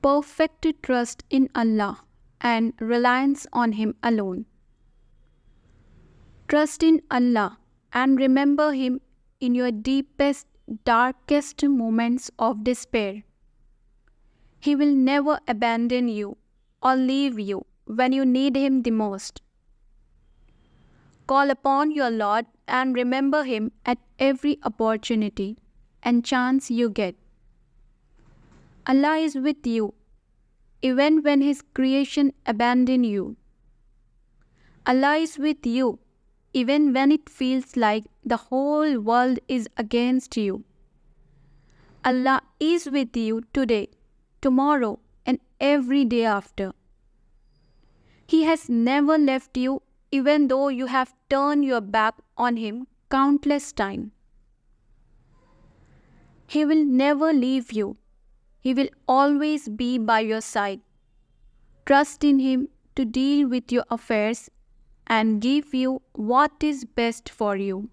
Perfect trust in Allah and reliance on Him alone. Trust in Allah and remember Him in your deepest, darkest moments of despair. He will never abandon you or leave you when you need Him the most. Call upon your Lord and remember Him at every opportunity and chance you get. Allah is with you even when His creation abandon you. Allah is with you even when it feels like the whole world is against you. Allah is with you today, tomorrow, and every day after. He has never left you even though you have turned your back on Him countless times. He will never leave you. He will always be by your side. Trust in Him to deal with your affairs and give you what is best for you.